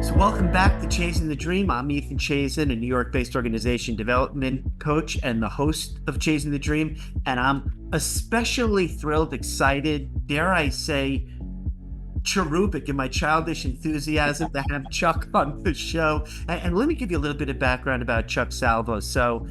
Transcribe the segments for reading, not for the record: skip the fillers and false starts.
So welcome back to Chazin-the-Dream. I'm Ethan Chazin, a New York-based organization development coach and the host of Chazin-the-Dream. And I'm especially thrilled, excited, dare I say, cherubic in my childish enthusiasm to have Chuck on the show. And let me give you a little bit of background about Chuck Salvo. So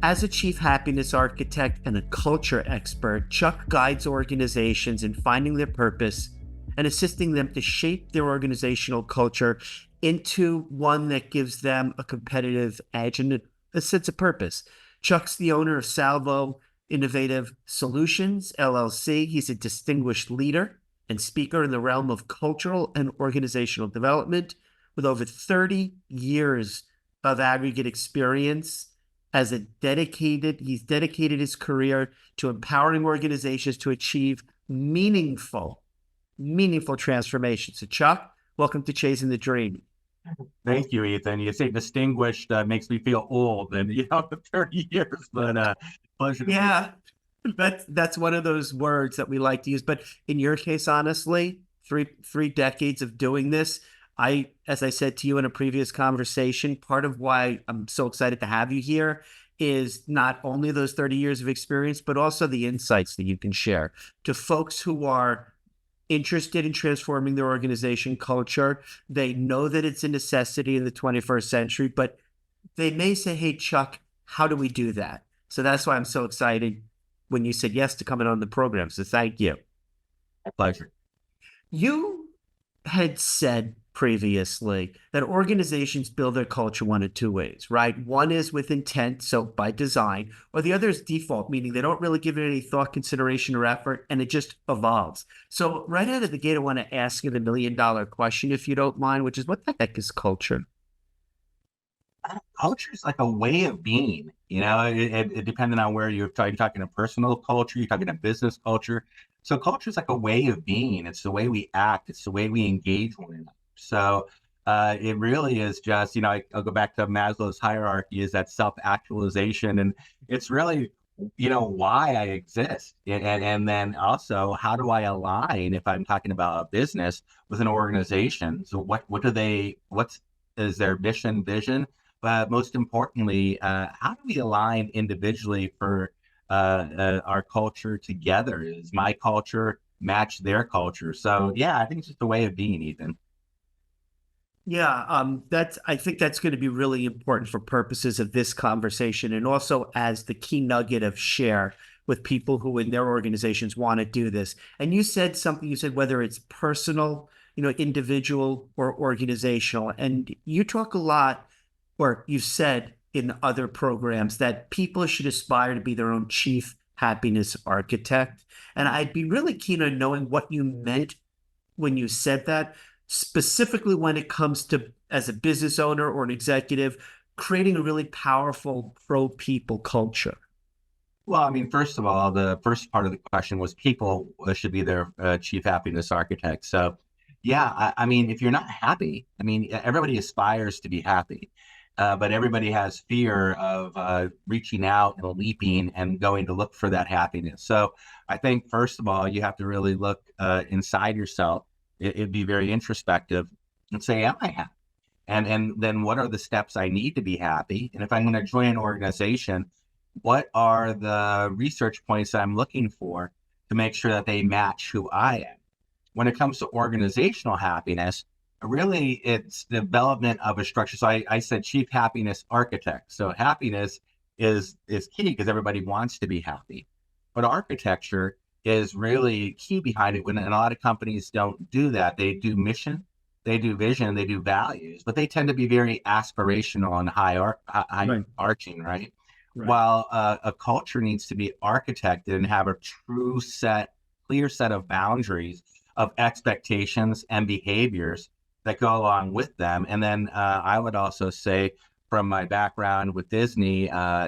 as a chief happiness architect and a culture expert, Chuck guides organizations in finding their purpose and assisting them to shape their organizational culture into one that gives them a competitive edge and a sense of purpose. Chuck's the owner of Salvo Innovative Solutions, LLC. He's a distinguished leader and speaker in the realm of cultural and organizational development with over 30 years of aggregate experience as he's dedicated his career to empowering organizations to achieve meaningful transformation. So Chuck, welcome to Chasing the Dream. Thank you, Ethan. You say distinguished makes me feel old, and 30 years, but pleasure to Yeah, that's one of those words that we like to use. But in your case, honestly, three decades of doing this, as I said to you in a previous conversation, part of why I'm so excited to have you here is not only those 30 years of experience, but also the insights that you can share to folks who are interested in transforming their organization culture. They know that it's a necessity in the 21st century, but they may say, hey, Chuck, how do we do that? So that's why I'm so excited when you said yes to coming on the program. So thank you. My pleasure. You had said previously that organizations build their culture one of two ways, right? One is with intent, so by design, or the other is default, meaning they don't really give it any thought, consideration, or effort, and it just evolves. So right out of the gate, I want to ask you the $1,000,000 question, if you don't mind, which is, what the heck is culture? Culture is like a way of being, it depending on where you're talking a personal culture, you're talking a business culture. So culture is like a way of being. It's the way we act. It's the way we engage one another. So it really is just, I'll go back to Maslow's hierarchy, is that self-actualization. And it's really, why I exist. And then also, how do I align, if I'm talking about a business, with an organization? So what is their mission, vision? But most importantly, how do we align individually for our culture together? Is my culture match their culture? So yeah, I think it's just a way of being, Ethan. Yeah, I think that's going to be really important for purposes of this conversation, and also as the key nugget of share with people who in their organizations want to do this. And you said something, you said whether it's personal, individual or organizational. And you talk a lot, or you've said in other programs, that people should aspire to be their own chief happiness architect. And I'd be really keen on knowing what you meant when you said that, specifically when it comes to, as a business owner or an executive, creating a really powerful pro-people culture. Well, I mean, first of all, the first part of the question was people should be their chief happiness architect. So, yeah, I mean, if you're not happy, I mean, everybody aspires to be happy, but everybody has fear of reaching out and leaping and going to look for that happiness. So, I think first of all, you have to really look inside yourself. It'd be very introspective and say, am I happy? And then what are the steps I need to be happy? And if I'm going to join an organization, what are the research points that I'm looking for to make sure that they match who I am? When it comes to organizational happiness, really it's development of a structure. So I said chief happiness architect. So happiness is key because everybody wants to be happy. But architecture is really key behind it. And a lot of companies don't do that. They do mission, they do vision, they do values, but they tend to be very aspirational and high-arching, right? Right. While a culture needs to be architected and have a clear set of boundaries of expectations and behaviors that go along with them. And then I would also say, from my background with Disney,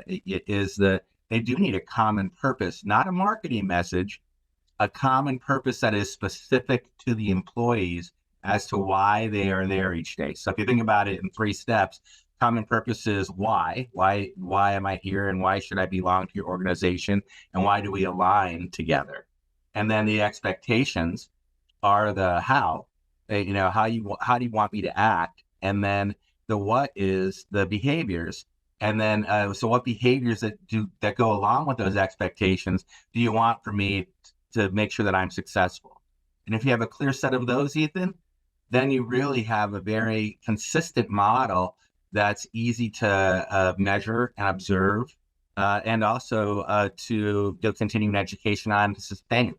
is that they do need a common purpose, not a marketing message, a common purpose that is specific to the employees as to why they are there each day. So if you think about it in 3 steps, common purpose is why am I here, and why should I belong to your organization, and why do we align together? And then the expectations are the how, how do you want me to act And then the what is the behaviors. And then, so what behaviors that go along with those expectations do you want for me to make sure that I'm successful? And if you have a clear set of those, Ethan, then you really have a very consistent model that's easy to measure and observe, and also to do continuing education on to sustain.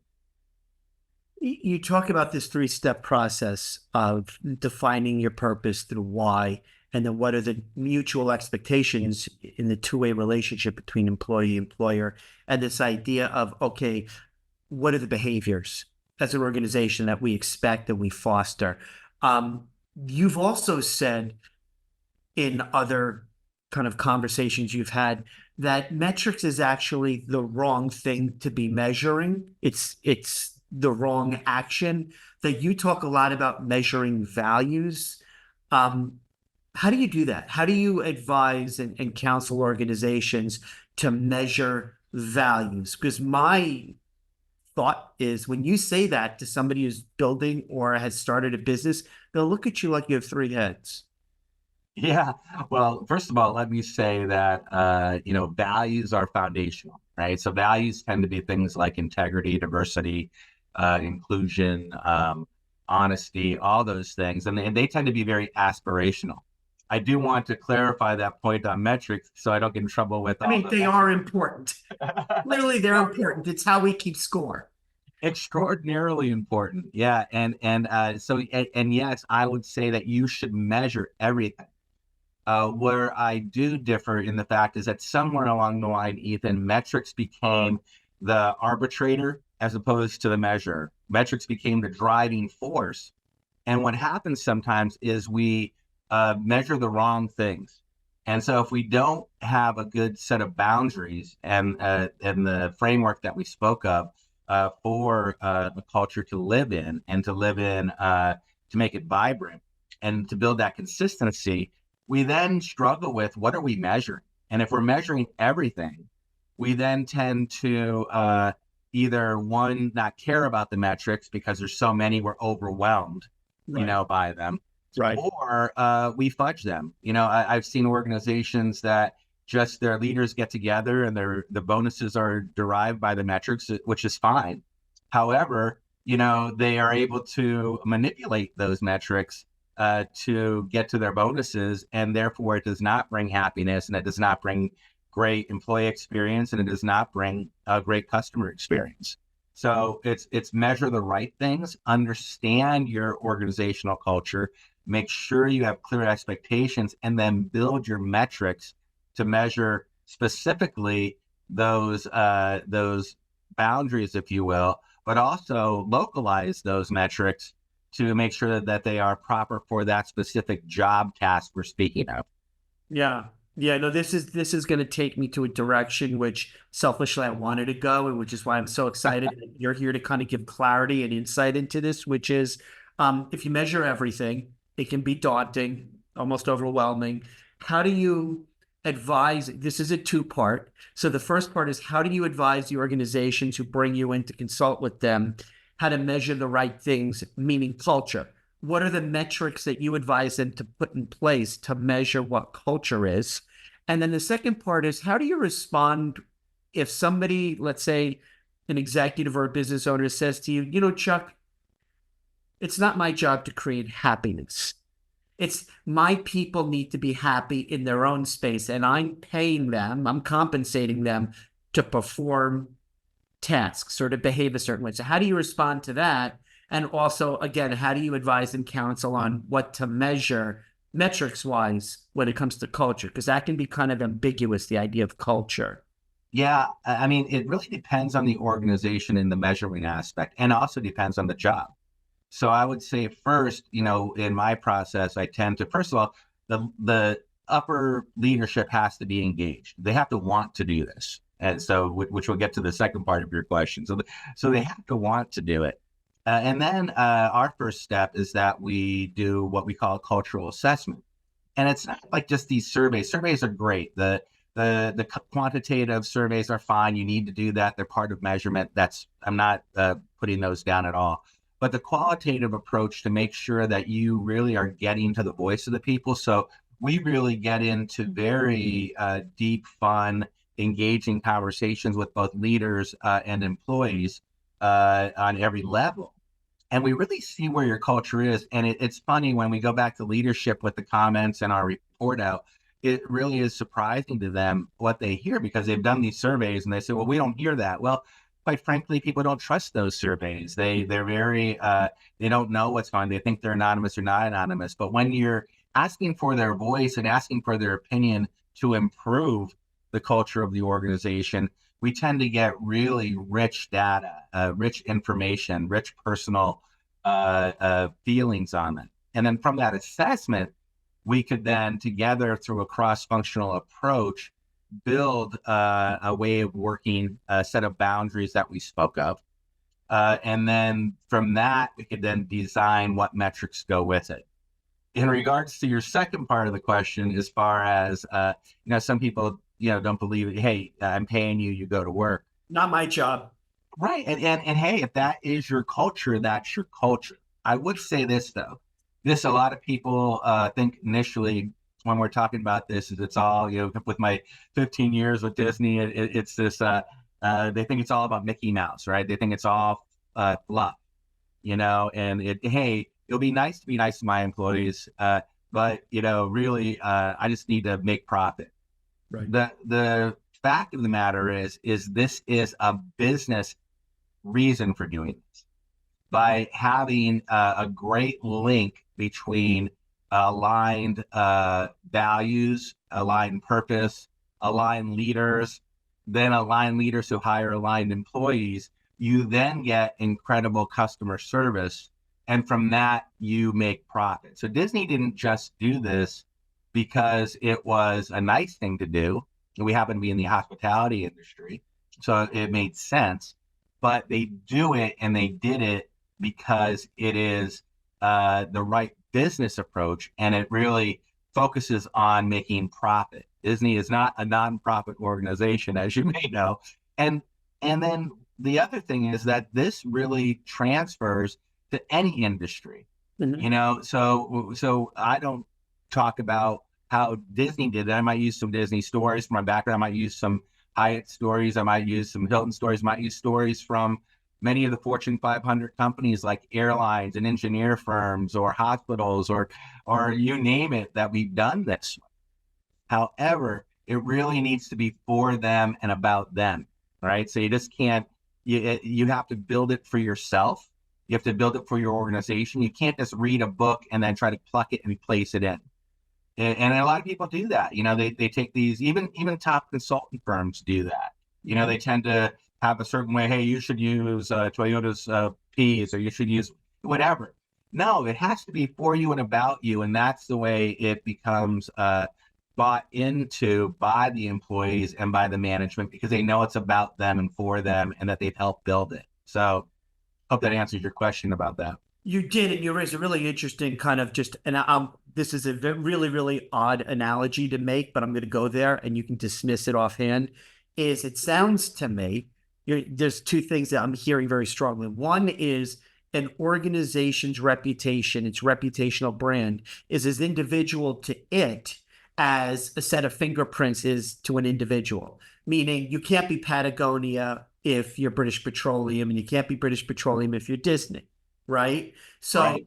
You talk about this three-step process of defining your purpose through why, and then what are the mutual expectations in the two-way relationship between employee and employer, and this idea of, okay, what are the behaviors as an organization that we expect and we foster? You've also said in other kind of conversations you've had that metrics is actually the wrong thing to be measuring. It's the wrong action. That you talk a lot about measuring values. How do you do that? How do you advise and counsel organizations to measure values? Because my thought is when you say that to somebody who's building or has started a business, they'll look at you like you have three heads. Yeah. Well, first of all, let me say that, values are foundational, right? So values tend to be things like integrity, diversity, inclusion, honesty, all those things. And they tend to be very aspirational. I do want to clarify that point on metrics so I don't get in trouble with. I mean, they are important. Clearly, they're important. It's how we keep score. Extraordinarily important. Yeah. And yes, I would say that you should measure everything. Where I do differ in the fact is that somewhere along the line, Ethan, metrics became the arbitrator as opposed to the measure. Metrics became the driving force. And what happens sometimes is we measure the wrong things. And so if we don't have a good set of boundaries and the framework that we spoke of for the culture to live in and to live in to make it vibrant and to build that consistency, we then struggle with what are we measuring? And if we're measuring everything, we then tend to either one, not care about the metrics because there's so many, we're overwhelmed, Right. by them. Right. Or we fudge them. I've seen organizations that just their leaders get together and the bonuses are derived by the metrics, which is fine. However, they are able to manipulate those metrics to get to their bonuses, and therefore it does not bring happiness, and it does not bring great employee experience, and it does not bring a great customer experience. So it's measure the right things, understand your organizational culture, make sure you have clear expectations, and then build your metrics to measure specifically those boundaries, if you will, but also localize those metrics to make sure that they are proper for that specific job task we're speaking of. Yeah. Yeah, no, this is going to take me to a direction which selfishly I wanted to go, and which is why I'm so excited that you're here to kind of give clarity and insight into this, which is if you measure everything, it can be daunting, almost overwhelming. How do you advise? This is a two-part. So the first part is how do you advise the organizations who bring you in to consult with them how to measure the right things, meaning culture? What are the metrics that you advise them to put in place to measure what culture is? And then the second part is how do you respond if somebody, let's say an executive or a business owner says to you, Chuck, it's not my job to create happiness. It's my people need to be happy in their own space, and I'm paying them, I'm compensating them to perform tasks or to behave a certain way. So how do you respond to that? And also, again, how do you advise and counsel on what to measure metrics wise when it comes to culture? Because that can be kind of ambiguous, the idea of culture. Yeah, I mean, it really depends on the organization in the measuring aspect, and also depends on the job. So I would say first, in my process, I tend to, first of all, the upper leadership has to be engaged. They have to want to do this. And so, which will get to the second part of your question. So they have to want to do it. And then our first step is that we do what we call a cultural assessment. And it's not like just these surveys. Surveys are great. The quantitative surveys are fine. You need to do that. They're part of measurement. I'm not putting those down at all. but the qualitative approach to make sure that you really are getting to the voice of the people. So we really get into very deep, fun, engaging conversations with both leaders and employees on every level. And we really see where your culture is. And it's funny when we go back to leadership with the comments and our report out, it really is surprising to them what they hear, because they've done these surveys and they say, well, we don't hear that. Well, quite frankly, people don't trust those surveys. They're very they don't know what's going on. They think they're anonymous or not anonymous. But when you're asking for their voice and asking for their opinion to improve the culture of the organization, we tend to get really rich data, rich information, rich personal feelings on it. And then from that assessment, we could then together through a cross-functional approach, build a way of working, a set of boundaries that we spoke of. And then from that, we could then design what metrics go with it. In regards to your second part of the question, as far as, some people, don't believe, hey, I'm paying you, you go to work. Not my job. Right. And hey, if that is your culture, that's your culture. I would say this, though. A lot of people think initially when we're talking about this is it's all, with my 15 years with Disney, it's this, they think it's all about Mickey Mouse, right? They think it's all fluff, and hey, it'll be nice to be nice to my employees, but, really, I just need to make profit. Right. The fact of the matter is this is a business reason for doing this. By having a great link between aligned values, aligned purpose, aligned leaders, then aligned leaders who hire aligned employees, you then get incredible customer service. And from that, you make profit. So Disney didn't just do this because it was a nice thing to do. We happen to be in the hospitality industry, so it made sense. But they do it, and they did it because it is the right business approach, and it really focuses on making profit. Disney is not a nonprofit organization, as you may know. And then the other thing is that this really transfers to any industry. Mm-hmm. So I don't talk about how Disney did it. I might use some Disney stories from my background. I might use some Hyatt stories. I might use some Hilton stories. I might use stories from many of the Fortune 500 companies like airlines and engineer firms or hospitals or you name it that we've done this. However, it really needs to be for them and about them, right? So you just can't, you have to build it for yourself. You have to build it for your organization. You can't just read a book and then try to pluck it and place it in. And a lot of people do that. They take these, even top consultant firms do that. They tend to have a certain way. Hey, you should use Toyota's P's, or you should use whatever. No, it has to be for you and about you. And that's the way it becomes bought into by the employees and by the management, because they know it's about them and for them and that they've helped build it. So hope that answers your question about that. You did, and you raised a really interesting kind of this is a really, really odd analogy to make, but I'm going to go there and you can dismiss it offhand. It sounds to me, there's two things that I'm hearing very strongly. One is an organization's reputation, its reputational brand, is as individual to it as a set of fingerprints is to an individual. Meaning you can't be Patagonia if you're British Petroleum, and you can't be British Petroleum if you're Disney, right? So right.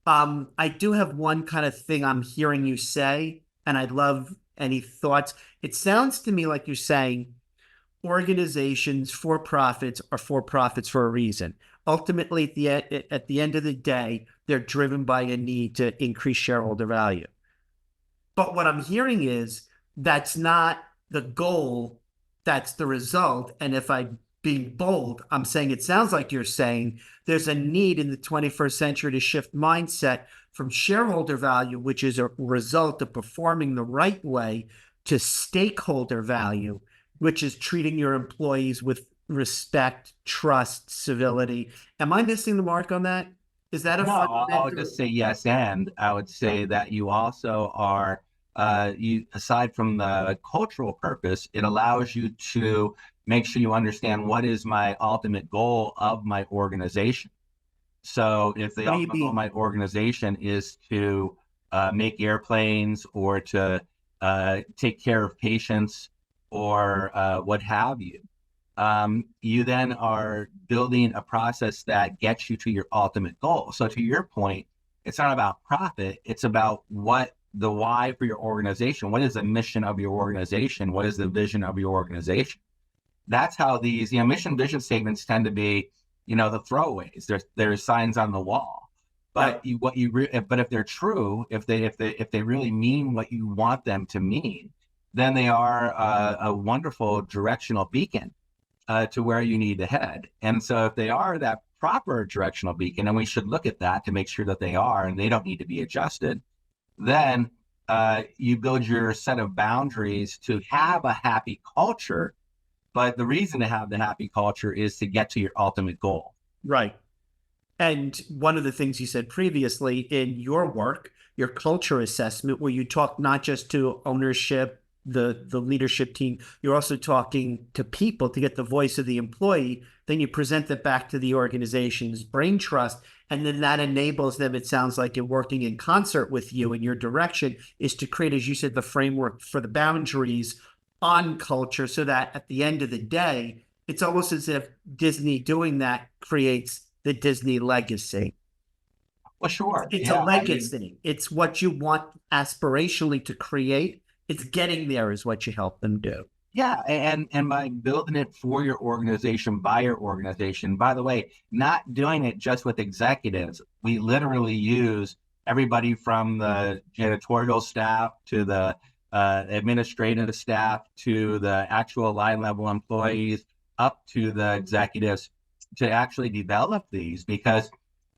I do have one kind of thing I'm hearing you say, and I'd love any thoughts. It sounds to me like you're saying organizations, for-profits, are for-profits for a reason. Ultimately, at the end of the day, they're driven by a need to increase shareholder value. But what I'm hearing is that's not the goal, that's the result. And if I'm being bold, I'm saying it sounds like you're saying there's a need in the 21st century to shift mindset from shareholder value, which is a result of performing the right way, to stakeholder value, which is treating your employees with respect, trust, civility. Am I missing the mark on that? Is that a No, I would just say yes. And I would say that you also are, aside from the cultural purpose, it allows you to make sure you understand what is my ultimate goal of my organization. So if the What do you ultimate goal of mean? my organization is to make airplanes or to take care of patients or what have you, you then are building a process that gets you to your ultimate goal. So to your point, it's not about profit. It's about what the why for your organization. What is the mission of your organization? What is the vision of your organization? That's how these, mission vision statements tend to be, the throwaways. There's signs on the wall. But Yep. but if they're true, if they really mean what you want them to mean, then they are a wonderful directional beacon to where you need to head. And so if they are that proper directional beacon, and we should look at that to make sure that they are, and they don't need to be adjusted, then you build your set of boundaries to have a happy culture. But the reason to have the happy culture is to get to your ultimate goal. Right. And one of the things you said previously in your work, your culture assessment, where you talk not just to ownership, the leadership team, you're also talking to people to get the voice of the employee. Then you present it back to the organization's brain trust. And then that enables them, it sounds like, in working in concert with you in your direction, is to create, as you said, the framework for the boundaries on culture so that at the end of the day, it's almost as if Disney doing that creates the Disney legacy. Well, sure. It's a Yeah. I mean, legacy. It's what you want aspirationally to create. It's getting there is what you help them do. yeah. And by building it for your organization, by your organization, by the way, not doing it just with executives. We literally use everybody from the janitorial staff to the administrative staff to the actual line level employees up to the executives to actually develop these, because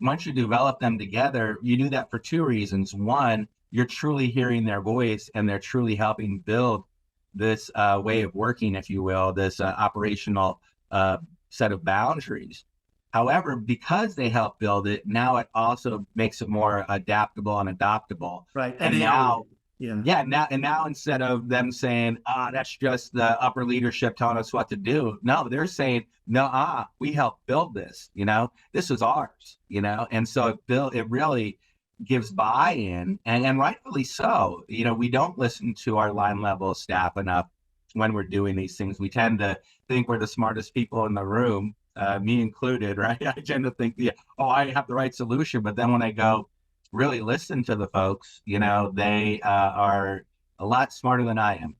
once you develop them together, you do that for two reasons. One, you're truly hearing their voice and they're truly helping build this way of working, if you will, this operational set of boundaries. However, because they help build it, now it also makes it more adaptable and adoptable. Right. And And now, yeah. yeah, now instead of them saying, that's just the upper leadership telling us what to do. No, they're saying, no, we helped build this, this is ours, and so it really gives buy-in, and rightfully so. We don't listen to our line level staff enough when we're doing these things. We tend to think we're the smartest people in the room, me included, right? I tend to think, I have the right solution. But then when I go really listen to the folks, they are a lot smarter than I am.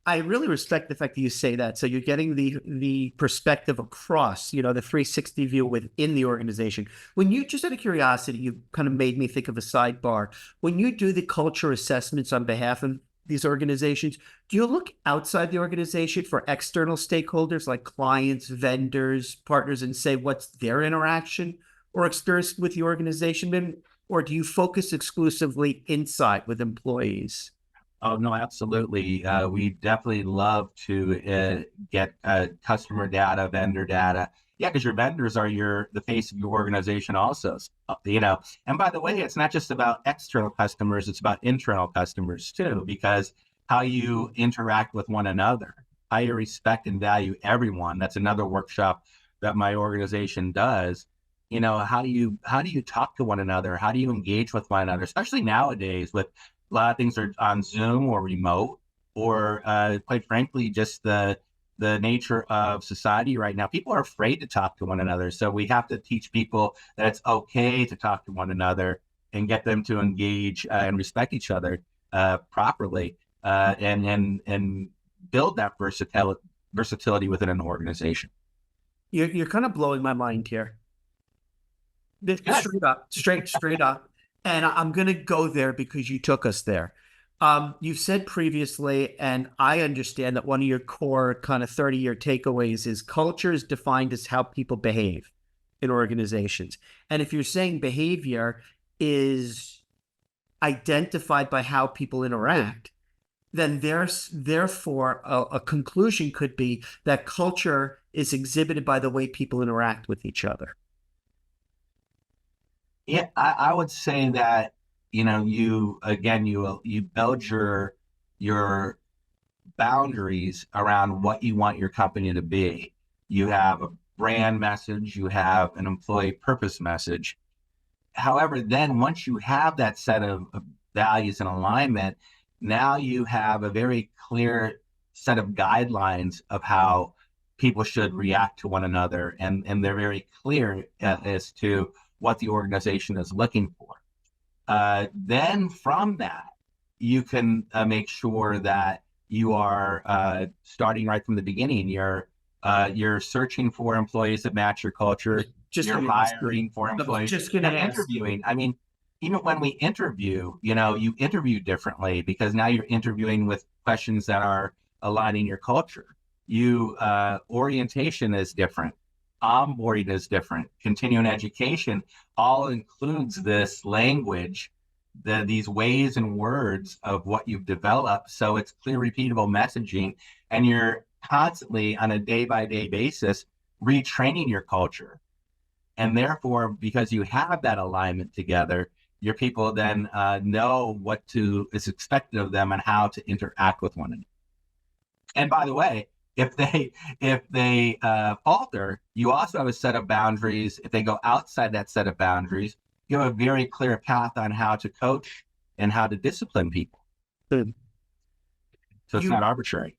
I really respect the fact that you say that. So you're getting the perspective across, the 360 view within the organization. When you, just out of curiosity, you kind of made me think of a sidebar. When you do the culture assessments on behalf of these organizations, do you look outside the organization for external stakeholders like clients, vendors, partners, and say what's their interaction or experience with the organization been? Or do you focus exclusively inside with employees? Oh, no, absolutely. We definitely love to get customer data, vendor data. Yeah, because your vendors are the face of your organization also, And by the way, it's not just about external customers, it's about internal customers too, because how you interact with one another, how you respect and value everyone. That's another workshop that my organization does. How do you talk to one another? How do you engage with one another, especially nowadays with a lot of things are on Zoom or remote, or quite frankly, just the nature of society right now. People are afraid to talk to one another. So we have to teach people that it's okay to talk to one another and get them to engage and respect each other properly, and build that versatility within an organization. You're kind of blowing my mind here. Good. Straight up, straight up. And I'm going to go there because you took us there. You've said previously, and I understand that one of your core kind of 30-year takeaways is culture is defined as how people behave in organizations. And if you're saying behavior is identified by how people interact, then therefore a conclusion could be that culture is exhibited by the way people interact with each other. Yeah, I would say that, you build your boundaries around what you want your company to be. You have brand message, you have an employee purpose message. However, then once you have that set of values and alignment, now you have a very clear set of guidelines of how people should react to one another, and they're very clear as to what the organization is looking for. Then from that, you can make sure that you are starting right from the beginning. You're searching for employees that match your culture. Just You're gonna ask you. hiring for I was employees. just gonna You're ask. interviewing. I mean, even when we interview, you interview differently because now you're interviewing with questions that are aligning your culture. You orientation is different. Onboarding is different. Continuing education all includes this language, these ways and words of what you've developed. So it's clear, repeatable messaging, and you're constantly on a day by day basis retraining your culture. And therefore, because you have that alignment together, your people then know what is expected of them and how to interact with one another. And by the way, if they falter, you also have a set of boundaries. If they go outside that set of boundaries, you have a very clear path on how to coach and how to discipline people. Good. So it's not arbitrary.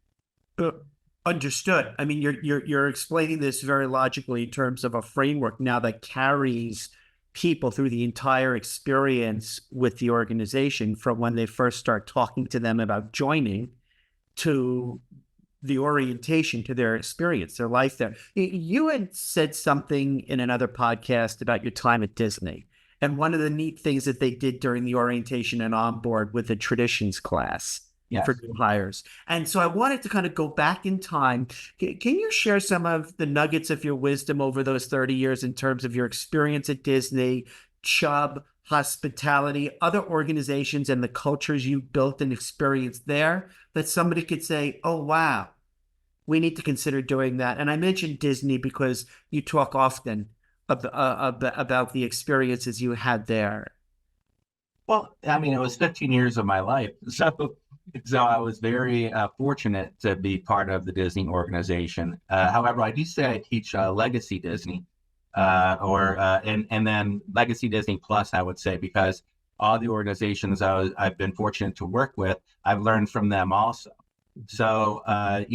Understood. I mean, you're explaining this very logically in terms of a framework now that carries people through the entire experience with the organization, from when they first start talking to them about joining to the orientation, to their experience, their life there. You had said something in another podcast about your time at Disney. And one of the neat things that they did during the orientation and onboard with the traditions class. Yes. For new hires. And so I wanted to kind of go back in time. Can you share some of the nuggets of your wisdom over those 30 years in terms of your experience at Disney, Chubb, hospitality, other organizations, and the cultures you built and experienced there, that somebody could say, oh, wow, we need to consider doing that? And I mentioned Disney because you talk often about the experiences you had there. Well, I mean, it was 15 years of my life. So I was very fortunate to be part of the Disney organization. However, I do say I teach Legacy Disney, and then Legacy Disney Plus, I would say, because all the organizations I've been fortunate to work with, I've learned from them also. So I'm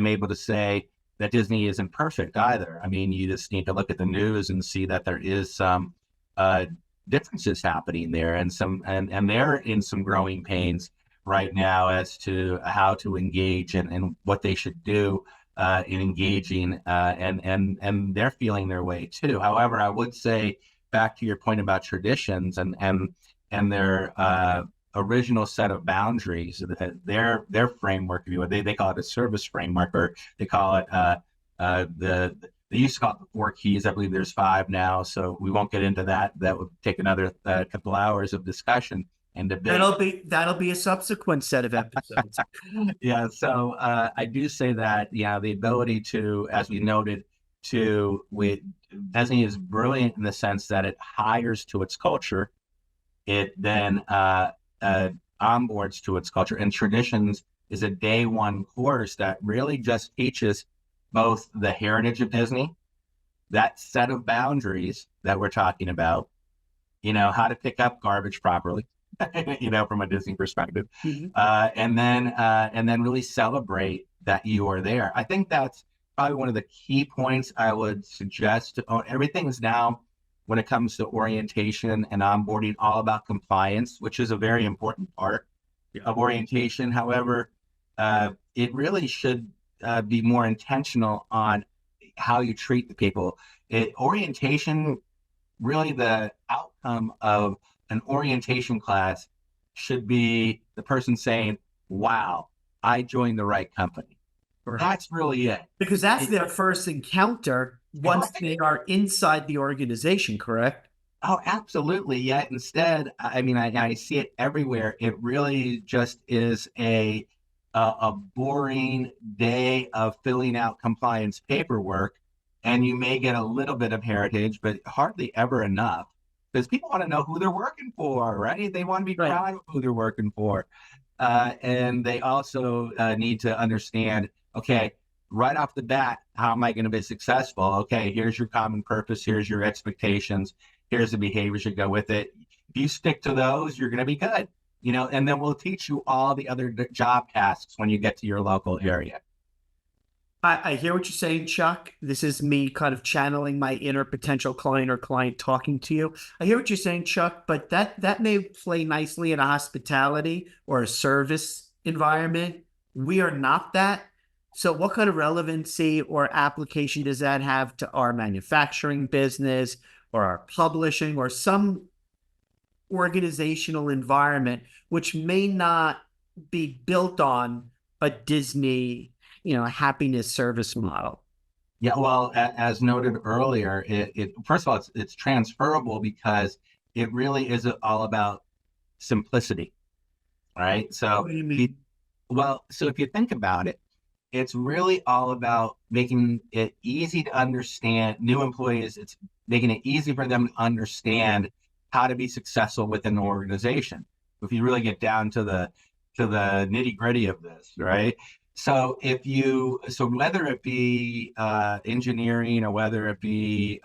able to say that Disney isn't perfect either. I mean, you just need to look at the news and see that there is some differences happening there, and they're in some growing pains right now as to how to engage and what they should do in engaging, and they're feeling their way too. However, I would say, back to your point about traditions and their original set of boundaries, their framework, they call it a service framework, or they call it they used to call it the 4 keys. I believe there's 5 now, so we won't get into that. That would take another couple hours of discussion and debate. That'll be a subsequent set of episodes. Yeah, so I do say that, the ability to, as we noted, Disney is brilliant in the sense that it hires to its culture. It then onboards to its culture, and traditions is a day one course that really just teaches both the heritage of Disney, that set of boundaries that we're talking about, how to pick up garbage properly, from a Disney perspective, and then really celebrate that you are there. I think that's probably one of the key points I would suggest. Everything is now, when it comes to orientation and onboarding, all about compliance, which is a very important part of orientation. However, it really should be more intentional on how you treat the people. Orientation, really the outcome of an orientation class should be the person saying, wow, I joined the right company. Right. That's really it. Because that's their first encounter once they are inside the organization, correct? Oh, absolutely. Yet instead, I mean, I see it everywhere. It really just is a boring day of filling out compliance paperwork, and you may get a little bit of heritage, but hardly ever enough, because people want to know who they're working for, right? They want to be proud of who they're working for. And they also need to understand, okay, right off the bat, how am I going to be successful? Okay, here's your common purpose. Here's your expectations. Here's the behaviors that go with it. If you stick to those, you're going to be good, and then we'll teach you all the other job tasks when you get to your local area. I hear what you're saying, Chuck. This is me kind of channeling my inner potential client or client talking to you. I hear what you're saying, Chuck, but that may play nicely in a hospitality or a service environment. We are not that. So what kind of relevancy or application does that have to our manufacturing business or our publishing or some organizational environment, which may not be built on a Disney, happiness service model? Yeah, well, as noted earlier, first of all, it's transferable because it really is all about simplicity, right? So, What do you mean? so if you think about it, it's really all about making it easy to understand new employees. It's making it easy for them to understand how to be successful within the organization. If you really get down to the nitty gritty of this, right? So whether it be engineering, or whether it be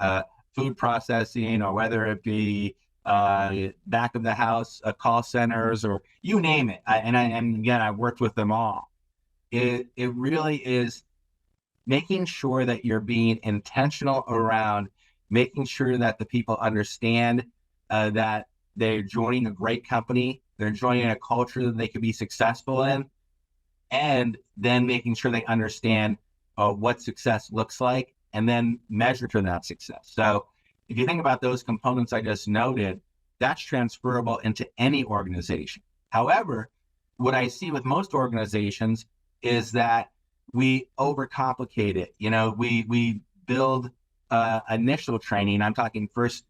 food processing, or whether it be back of the house call centers, or you name it, and again, I worked with them all. It really is making sure that you're being intentional around making sure that the people understand that they're joining a great company, they're joining a culture that they can be successful in, and then making sure they understand what success looks like, and then measure to that success. So if you think about those components I just noted, that's transferable into any organization. However, what I see with most organizations is that we overcomplicate it. We build initial training. I'm talking first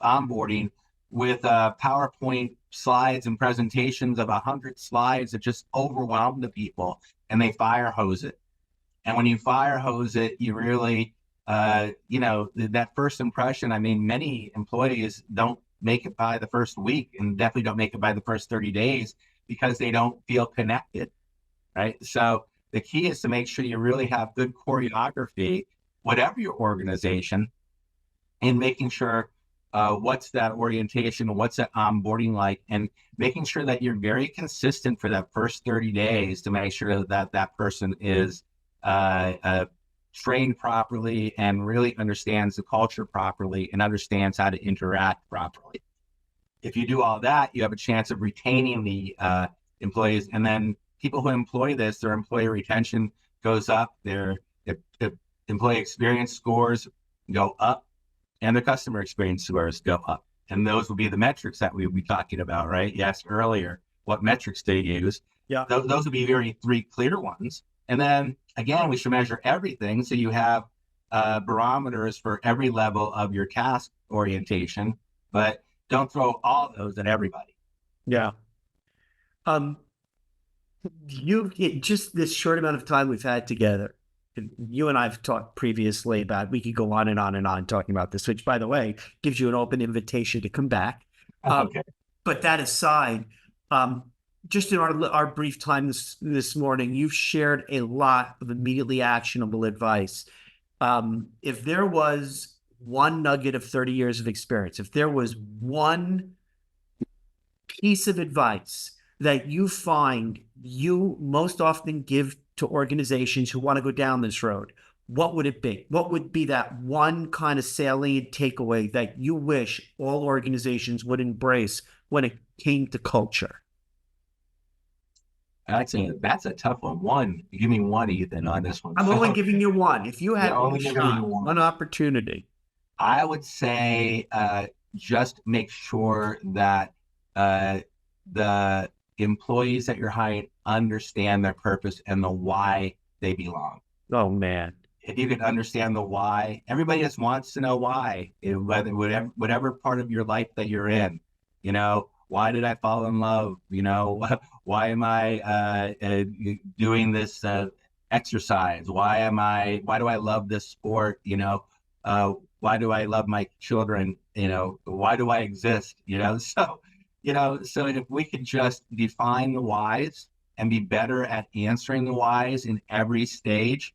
onboarding with PowerPoint slides and presentations of 100 slides that just overwhelm the people, and they fire hose it. And when you fire hose it, you really, that first impression, many employees don't make it by the first week, and definitely don't make it by the first 30 days because they don't feel connected. Right. So the key is to make sure you really have good choreography, whatever your organization, in making sure what's that orientation, what's that onboarding like, and making sure that you're very consistent for that first 30 days to make sure that that person is trained properly and really understands the culture properly and understands how to interact properly. If you do all that, you have a chance of retaining the employees, and then people who employ this, their employee retention goes up, their employee experience scores go up, and their customer experience scores go up. And those will be the metrics that we'll be talking about, right? You asked earlier what metrics they use. Yeah. Those would be three clear ones. And then again, we should measure everything. So you have barometers for every level of your task orientation, but don't throw all those at everybody. Yeah. Just this short amount of time we've had together, you and I've talked previously about, we could go on and on and on talking about this, which, by the way, gives you an open invitation to come back. Okay. But that aside, just in our brief time this morning, you've shared a lot of immediately actionable advice. If there was one nugget of 30 years of experience, if there was one piece of advice that you find you most often give to organizations who want to go down this road, what would it be? What would be that one kind of salient takeaway that you wish all organizations would embrace when it came to culture? That's a tough one. Give me one, Ethan, on this one. I'm only giving you one. If you had only giving you one opportunity. I would say just make sure that the employees that you're hiring understand their purpose and the why they belong. Oh, man. If you can understand the why, everybody just wants to know why, whatever part of your life that you're in, why did I fall in love? Why am I doing this exercise? Why do I love this sport? Why do I love my children? Why do I exist? So if we could just define the whys and be better at answering the whys in every stage,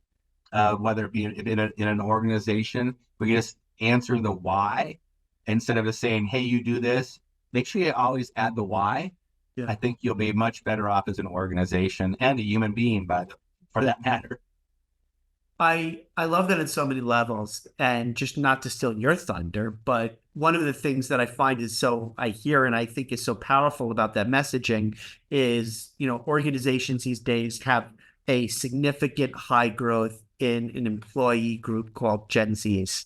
whether it be in an organization, we just answer the why instead of just saying, hey, you do this. Make sure you always add the why. Yeah. I think you'll be much better off as an organization and a human being, for that matter. I love that in so many levels, and just not to steal your thunder, but one of the things that I find is I hear and I think is so powerful about that messaging is, organizations these days have a significant high growth in an employee group called Gen Zs.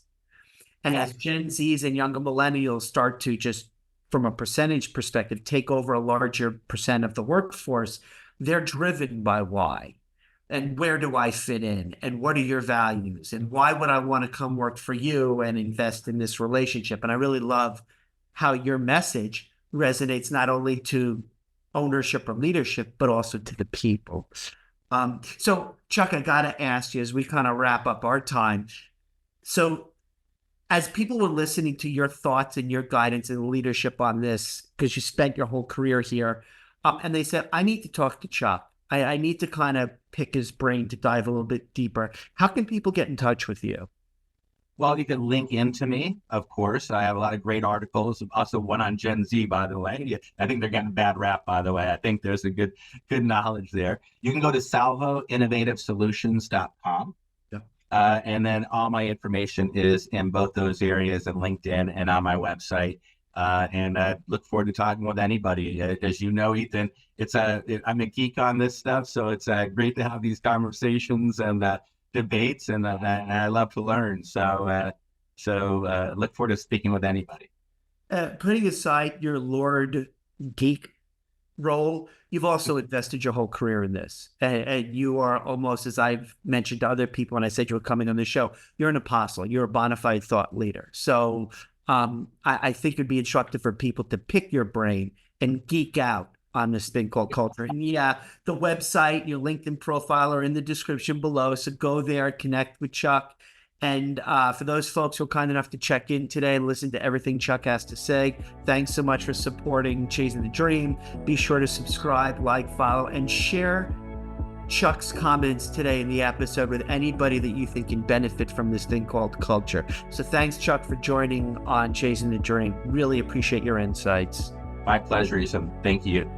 And as Gen Zs and younger millennials start to just, from a percentage perspective, take over a larger percent of the workforce, they're driven by why. And where do I fit in? And what are your values? And why would I want to come work for you and invest in this relationship? And I really love how your message resonates not only to ownership or leadership, but also to the people. So Chuck, I got to ask you as we kind of wrap up our time. So as people were listening to your thoughts and your guidance and leadership on this, because you spent your whole career here, and they said, I need to talk to Chuck. I need to kind of pick his brain to dive a little bit deeper. How can people get in touch with you? Well, you can link into me, of course. I have a lot of great articles, also one on Gen Z, by the way. I think they're getting a bad rap, by the way. I think there's a good knowledge there. You can go to salvoinnovativesolutions.com. Yeah. And then all my information is in both those areas, and LinkedIn and on my website. And I look forward to talking with anybody. As you know, Ethan, I'm a geek on this stuff, so it's great to have these conversations and debates, and I love to learn. So look forward to speaking with anybody. Putting aside your Lord geek role, you've also invested your whole career in this, and you are almost, as I've mentioned to other people when I said you were coming on the show, you're an apostle. You're a bona fide thought leader. So I think it'd be instructive for people to pick your brain and geek out on this thing called culture. And yeah, the website, your LinkedIn profile are in the description below. So go there, connect with Chuck. And for those folks who are kind enough to check in today and listen to everything Chuck has to say, thanks so much for supporting Chasing the Dream. Be sure to subscribe, like, follow, and share Chuck's comments today in the episode with anybody that you think can benefit from this thing called culture. So thanks, Chuck, for joining on Chasing the Dream. Really appreciate your insights. My pleasure, Ethan. Thank you.